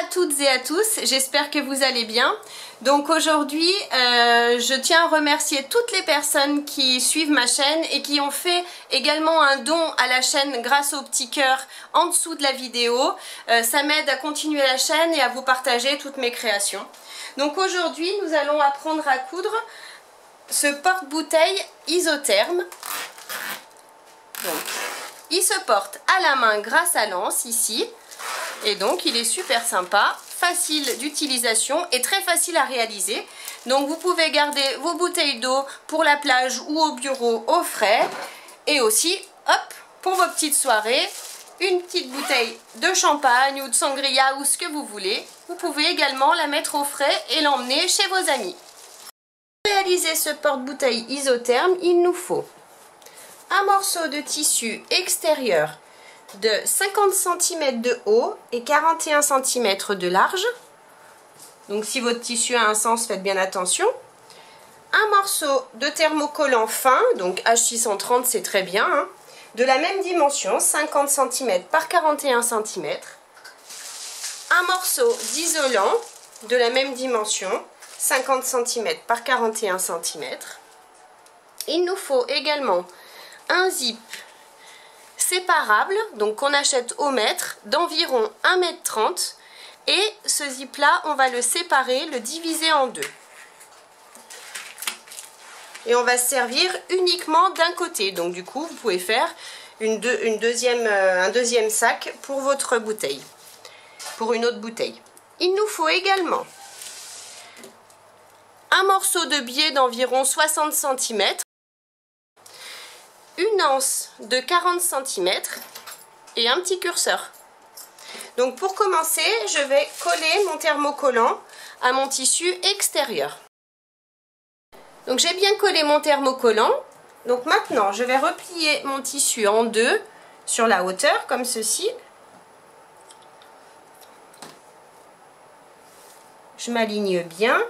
toutes et à tous, j'espère que vous allez bien. Donc aujourd'hui, je tiens à remercier toutes les personnes qui suivent ma chaîne et qui ont fait également un don à la chaîne grâce au petit cœur en dessous de la vidéo. Ça m'aide à continuer la chaîne et à vous partager toutes mes créations. Donc aujourd'hui, nous allons apprendre à coudre ce porte-bouteille isotherme. Donc, il se porte à la main grâce à l'anse ici. Et donc il est super sympa, facile d'utilisation et très facile à réaliser. Donc vous pouvez garder vos bouteilles d'eau pour la plage ou au bureau au frais. Et aussi, hop, pour vos petites soirées, une petite bouteille de champagne ou de sangria ou ce que vous voulez. Vous pouvez également la mettre au frais et l'emmener chez vos amis. Pour réaliser ce porte-bouteille isotherme, il nous faut un morceau de tissu extérieur de 50 cm de haut et 41 cm de large. Donc si votre tissu a un sens, faites bien attention. Un morceau de thermocollant fin, donc H630 c'est très bien, hein, de la même dimension, 50 cm par 41 cm. Un morceau d'isolant de la même dimension, 50 cm par 41 cm. Il nous faut également un zip séparable, donc qu'on achète au mètre, d'environ 1,30 m. Et ce zip là, on va le séparer, le diviser en deux. Et on va se servir uniquement d'un côté. Donc du coup, vous pouvez faire un deuxième sac pour votre bouteille, pour une autre bouteille. Il nous faut également un morceau de biais d'environ 60 cm, une anse de 40 cm et un petit curseur. Donc pour commencer, je vais coller mon thermocollant à mon tissu extérieur. Donc j'ai bien collé mon thermocollant. Donc maintenant, je vais replier mon tissu en deux sur la hauteur, comme ceci. Je m'aligne bien.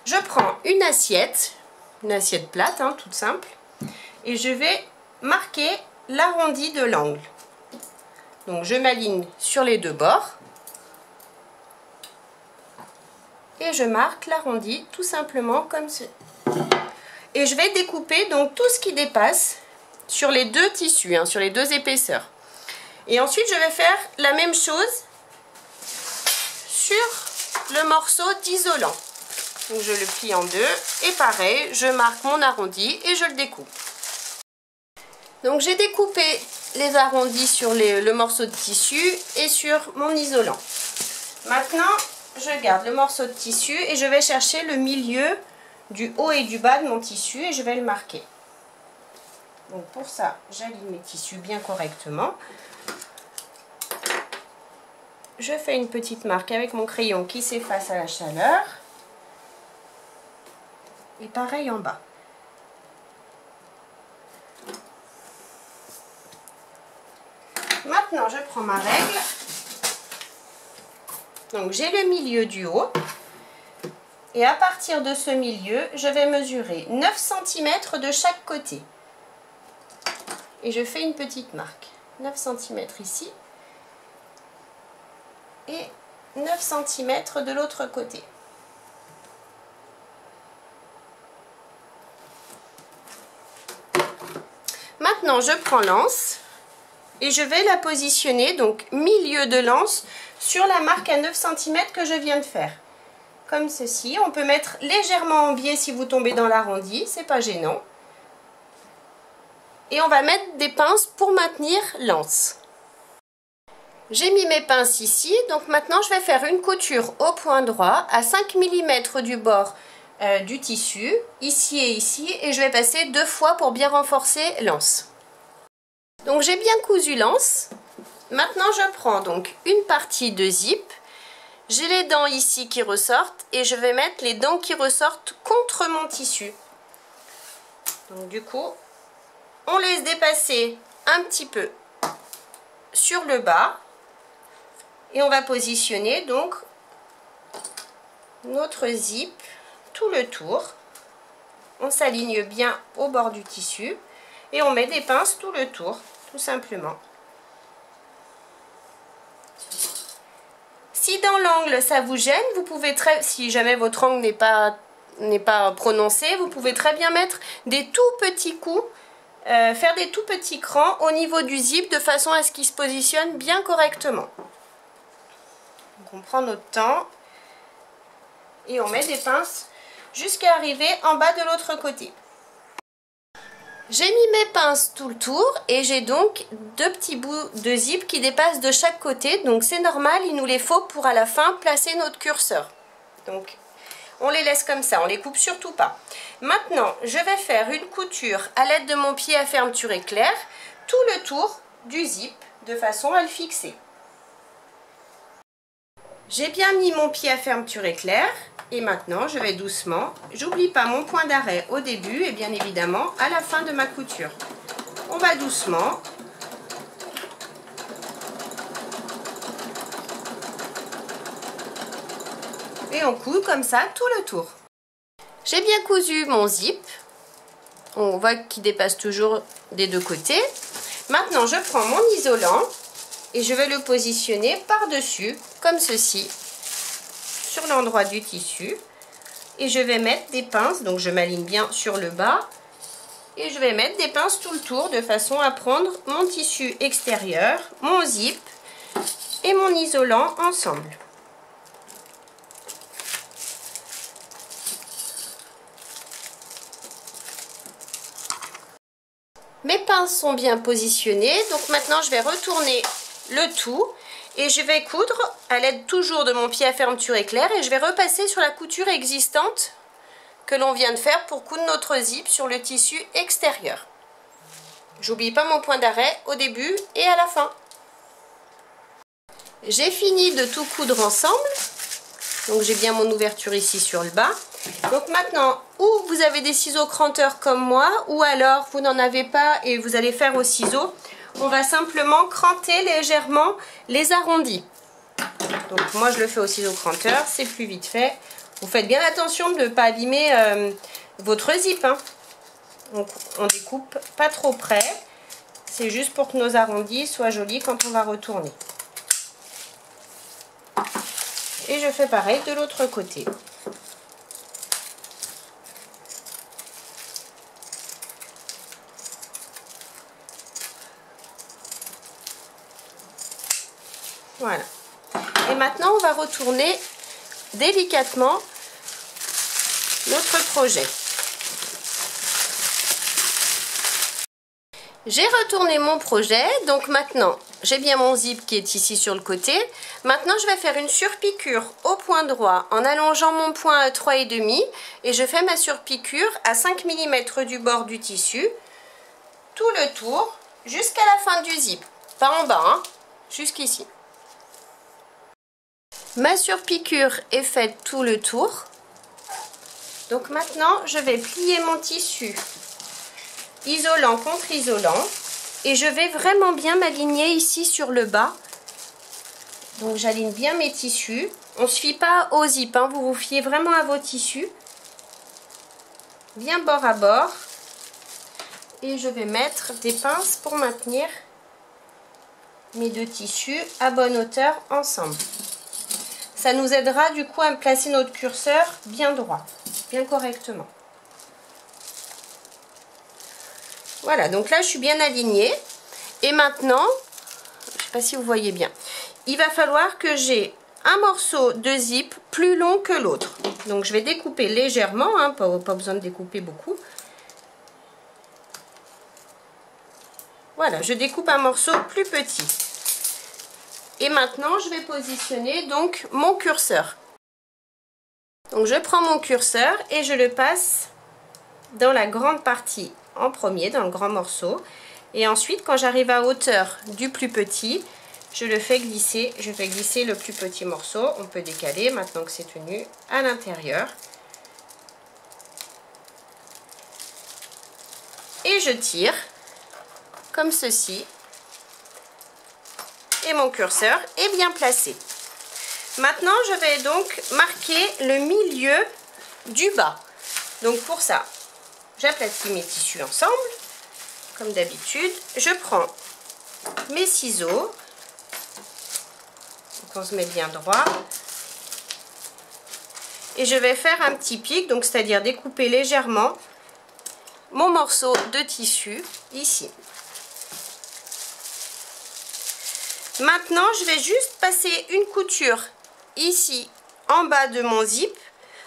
Je prends une assiette plate, hein, toute simple, et je vais marquer l'arrondi de l'angle. Donc je m'aligne sur les deux bords et je marque l'arrondi tout simplement comme ceci. Et je vais découper donc tout ce qui dépasse sur les deux tissus, hein, sur les deux épaisseurs. Et ensuite je vais faire la même chose sur le morceau d'isolant. Donc je le plie en deux et pareil, je marque mon arrondi et je le découpe. Donc j'ai découpé les arrondis sur le morceau de tissu et sur mon isolant. Maintenant, je garde le morceau de tissu et je vais chercher le milieu du haut et du bas de mon tissu et je vais le marquer. Donc pour ça, j'aligne mes tissus bien correctement. Je fais une petite marque avec mon crayon qui s'efface à la chaleur. Et pareil en bas. Maintenant, je prends ma règle. Donc, j'ai le milieu du haut. Et à partir de ce milieu, je vais mesurer 9 cm de chaque côté. Et je fais une petite marque. 9 cm ici. Et 9 cm de l'autre côté. Maintenant, je prends l'anse et je vais la positionner, donc milieu de l'anse, sur la marque à 9 cm que je viens de faire. Comme ceci. On peut mettre légèrement en biais si vous tombez dans l'arrondi, c'est pas gênant. Et on va mettre des pinces pour maintenir l'anse. J'ai mis mes pinces ici, donc maintenant je vais faire une couture au point droit à 5 mm du bord du tissu, ici, et je vais passer deux fois pour bien renforcer l'anse. Donc j'ai bien cousu l'anse. Maintenant je prends donc une partie de zip. J'ai les dents ici qui ressortent et je vais mettre les dents qui ressortent contre mon tissu. Donc du coup, on laisse dépasser un petit peu sur le bas et on va positionner donc notre zip tout le tour. On s'aligne bien au bord du tissu et on met des pinces tout le tour tout simplement. Si dans l'angle ça vous gêne, vous pouvez si jamais votre angle n'est pas prononcé, vous pouvez très bien mettre des tout petits coups, faire des tout petits crans au niveau du zip de façon à ce qu'il se positionne bien correctement. Donc on prend notre temps et on met des pinces jusqu'à arriver en bas de l'autre côté. J'ai mis mes pinces tout le tour et j'ai donc deux petits bouts de zip qui dépassent de chaque côté. Donc c'est normal, il nous les faut pour à la fin placer notre curseur. Donc on les laisse comme ça, on les coupe surtout pas. Maintenant, je vais faire une couture à l'aide de mon pied à fermeture éclair, tout le tour du zip de façon à le fixer. J'ai bien mis mon pied à fermeture éclair et maintenant je vais doucement, j'oublie pas mon point d'arrêt au début et bien évidemment à la fin de ma couture. On va doucement. Et on coud comme ça tout le tour. J'ai bien cousu mon zip. On voit qu'il dépasse toujours des deux côtés. Maintenant je prends mon isolant et je vais le positionner par-dessus, comme ceci, sur l'endroit du tissu. Et je vais mettre des pinces, donc je m'aligne bien sur le bas. Et je vais mettre des pinces tout le tour, de façon à prendre mon tissu extérieur, mon zip et mon isolant ensemble. Mes pinces sont bien positionnées, donc maintenant je vais retourner le tout et je vais coudre à l'aide toujours de mon pied à fermeture éclair et je vais repasser sur la couture existante que l'on vient de faire pour coudre notre zip sur le tissu extérieur. J'oublie pas mon point d'arrêt au début et à la fin. J'ai fini de tout coudre ensemble, donc j'ai bien mon ouverture ici sur le bas. Donc maintenant, ou vous avez des ciseaux cranteurs comme moi, ou alors vous n'en avez pas et vous allez faire au ciseau, on va simplement cranter légèrement les arrondis. Donc moi je le fais au ciseau cranteur, c'est plus vite fait. Vous faites bien attention de ne pas abîmer votre zip, hein. Donc on découpe pas trop près, c'est juste pour que nos arrondis soient jolis quand on va retourner. Et je fais pareil de l'autre côté. Voilà. Et maintenant, on va retourner délicatement notre projet. J'ai retourné mon projet, donc maintenant, j'ai bien mon zip qui est ici sur le côté. Maintenant, je vais faire une surpiqûre au point droit en allongeant mon point à 3,5 et je fais ma surpiqûre à 5 mm du bord du tissu, tout le tour jusqu'à la fin du zip. Pas en bas, hein, jusqu'ici. Ma surpiqûre est faite tout le tour. Donc maintenant, je vais plier mon tissu isolant contre isolant et je vais vraiment bien m'aligner ici sur le bas. Donc j'aligne bien mes tissus. On ne se fie pas au zip, hein, vous vous fiez vraiment à vos tissus. Bien bord à bord. Et je vais mettre des pinces pour maintenir mes deux tissus à bonne hauteur ensemble. Ça nous aidera du coup à placer notre curseur bien droit, bien correctement. Voilà, donc là je suis bien alignée. Et maintenant, je ne sais pas si vous voyez bien, il va falloir que j'ai un morceau de zip plus long que l'autre. Donc je vais découper légèrement, hein, pas besoin de découper beaucoup. Voilà, je découpe un morceau plus petit. Et maintenant, je vais positionner donc mon curseur. Donc je prends mon curseur et je le passe dans la grande partie en premier, dans le grand morceau. Et ensuite, quand j'arrive à hauteur du plus petit, je le fais glisser. Je fais glisser le plus petit morceau. On peut décaler maintenant que c'est tenu à l'intérieur. Et je tire comme ceci. Et mon curseur est bien placé. Maintenant, je vais donc marquer le milieu du bas. Donc pour ça, j'aplatis mes tissus ensemble, comme d'habitude. Je prends mes ciseaux. Donc on se met bien droit. Et je vais faire un petit pic, donc c'est-à-dire découper légèrement mon morceau de tissu ici. Maintenant, je vais juste passer une couture ici en bas de mon zip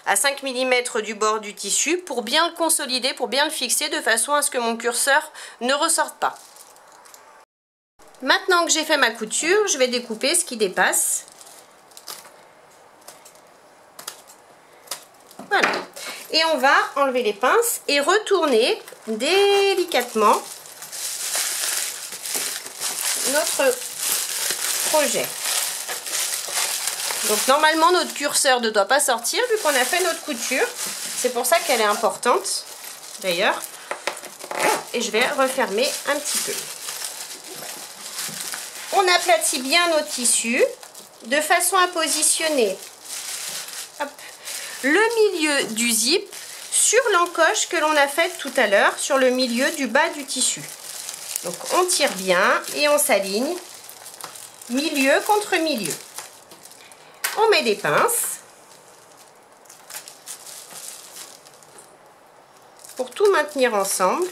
à 5 mm du bord du tissu pour bien le consolider, pour bien le fixer de façon à ce que mon curseur ne ressorte pas. Maintenant que j'ai fait ma couture, je vais découper ce qui dépasse. Voilà. Et on va enlever les pinces et retourner délicatement notre projet. Donc normalement notre curseur ne doit pas sortir vu qu'on a fait notre couture. C'est pour ça qu'elle est importante d'ailleurs. Et je vais refermer un petit peu. On aplatit bien nos tissus de façon à positionner le milieu du zip sur l'encoche que l'on a faite tout à l'heure, sur le milieu du bas du tissu. Donc on tire bien et on s'aligne milieu contre milieu. On met des pinces pour tout maintenir ensemble.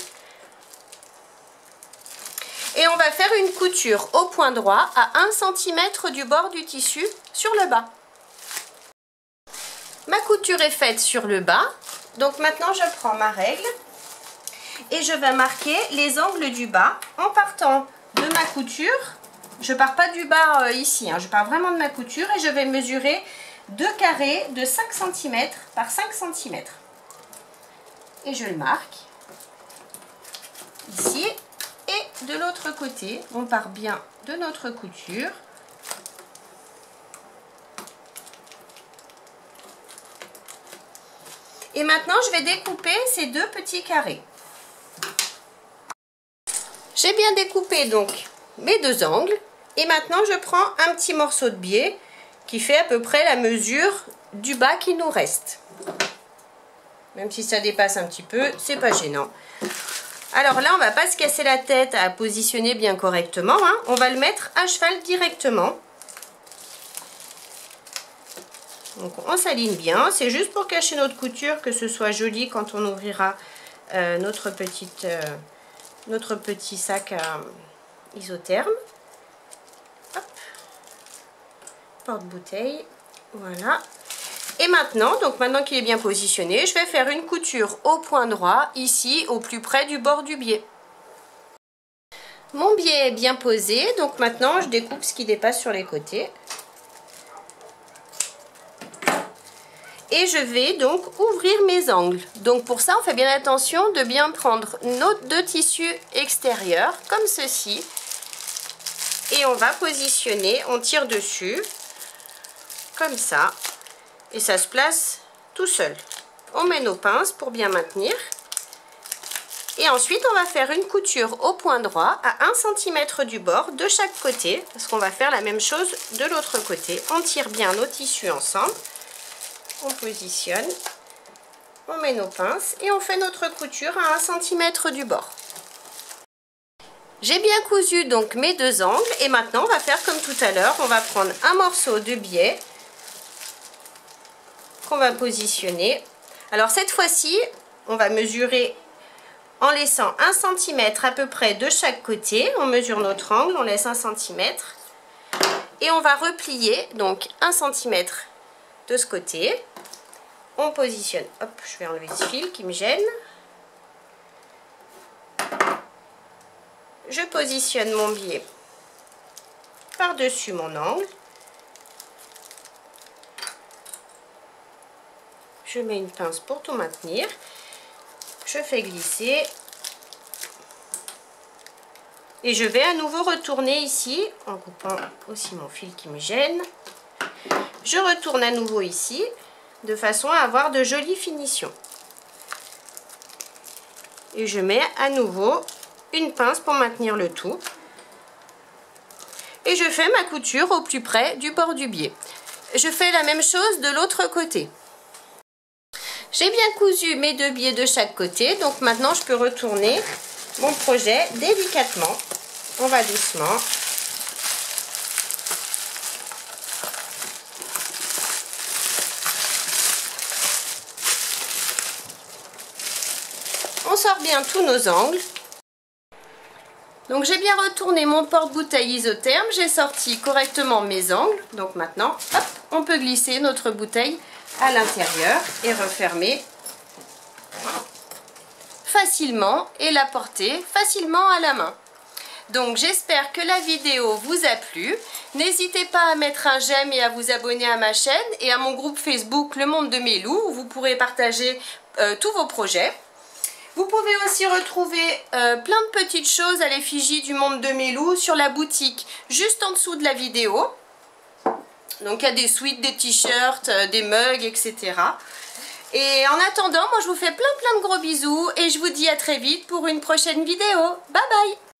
Et on va faire une couture au point droit à 1 cm du bord du tissu sur le bas. Ma couture est faite sur le bas. Donc maintenant je prends ma règle et je vais marquer les angles du bas en partant de ma couture. Je ne pars pas du bas ici, je pars vraiment de ma couture et je vais mesurer 2 carrés de 5 cm par 5 cm. Et je le marque ici. Et de l'autre côté, on part bien de notre couture. Et maintenant, je vais découper ces 2 petits carrés. J'ai bien découpé donc mes 2 angles. Et maintenant, je prends un petit morceau de biais qui fait à peu près la mesure du bas qui nous reste. Même si ça dépasse un petit peu, c'est pas gênant. Alors là, on va pas se casser la tête à positionner bien correctement. On va le mettre à cheval directement. Donc on s'aligne bien. C'est juste pour cacher notre couture, que ce soit joli quand on ouvrira notre petit sac isotherme. Hop. Porte-bouteille. Voilà. Et maintenant, maintenant qu'il est bien positionné, je vais faire une couture au point droit, ici, au plus près du bord du biais. Mon biais est bien posé, donc maintenant je découpe ce qui dépasse sur les côtés. Et je vais donc ouvrir mes angles. Donc pour ça, on fait bien attention de bien prendre nos 2 tissus extérieurs, comme ceci. Et on va positionner, on tire dessus, comme ça. Et ça se place tout seul. On met nos pinces pour bien maintenir. Et ensuite, on va faire une couture au point droit à 1 cm du bord de chaque côté. Parce qu'on va faire la même chose de l'autre côté. On tire bien nos tissus ensemble. On positionne. On met nos pinces et on fait notre couture à 1 cm du bord. J'ai bien cousu donc mes 2 angles. Et maintenant, on va faire comme tout à l'heure. On va prendre un morceau de biais qu'on va positionner. Alors cette fois-ci, on va mesurer en laissant 1 cm à peu près de chaque côté. On mesure notre angle, on laisse 1 cm. Et on va replier donc 1 cm de ce côté. On positionne, hop, je vais enlever ce fil qui me gêne. Je positionne mon biais par-dessus mon angle. Je mets une pince pour tout maintenir. Je fais glisser. Et je vais à nouveau retourner ici, en coupant aussi mon fil qui me gêne. Je retourne à nouveau ici, de façon à avoir de jolies finitions. Et je mets à nouveau une pince pour maintenir le tout. Et je fais ma couture au plus près du bord du biais. Je fais la même chose de l'autre côté. J'ai bien cousu mes 2 biais de chaque côté, donc maintenant je peux retourner mon projet délicatement On va doucement. On sort bien tous nos angles. Donc j'ai bien retourné mon porte-bouteille isotherme, j'ai sorti correctement mes angles. Donc maintenant, hop, on peut glisser notre bouteille à l'intérieur et refermer facilement et la porter facilement à la main. Donc j'espère que la vidéo vous a plu. N'hésitez pas à mettre un j'aime et à vous abonner à ma chaîne et à mon groupe Facebook Le Monde de Mélou où vous pourrez partager tous vos projets. Vous pouvez aussi retrouver plein de petites choses à l'effigie du Monde de Mélou sur la boutique juste en dessous de la vidéo. Donc il y a des sweats, des t-shirts, des mugs, etc. Et en attendant, moi je vous fais plein de gros bisous et je vous dis à très vite pour une prochaine vidéo. Bye bye!